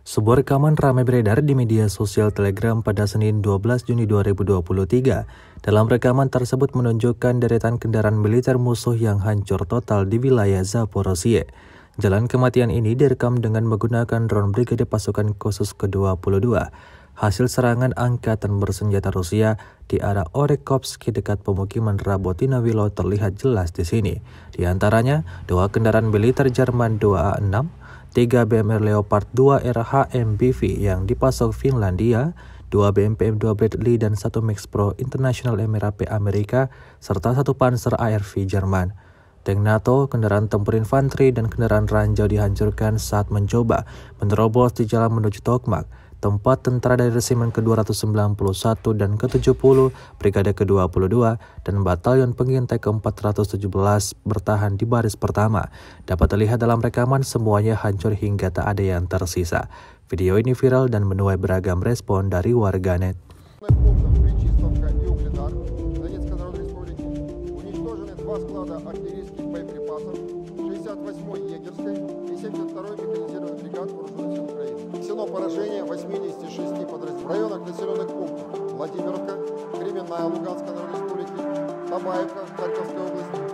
Sebuah rekaman ramai beredar di media sosial Telegram pada Senin 12 Juni 2023. Dalam rekaman tersebut menunjukkan deretan kendaraan militer musuh yang hancur total di wilayah Zaporozhye. Jalan kematian ini direkam dengan menggunakan drone Brigade Pasukan Khusus ke-22. Hasil serangan angkatan bersenjata Rusia di arah Orekhovsky dekat pemukiman Rabotina Wilo terlihat jelas di sini. Di antaranya, 2 kendaraan militer Jerman 2A6, 3 BMR Leopard 2 RHMBV yang dipasok Finlandia, 2 BMPM-2 Bradley dan 1 Max Pro International MRAP Amerika, serta 1 Panzer ARV Jerman. Tank NATO, kendaraan tempur infanteri, dan kendaraan ranjau dihancurkan saat mencoba menerobos di jalan menuju Tokmak, tempat tentara dari Resimen ke-291 dan ke-70, Brigade ke-22, dan Batalion Pengintai ke-417 bertahan di baris pertama. Dapat terlihat dalam rekaman semuanya hancur hingga tak ada yang tersisa. Video ini viral dan menuai beragam respon dari warganet. Поражение 86 подразделений в районах населенных пунктов Владимировка, Кременная Луганской Народной Республики, Табаевка Харьковской области,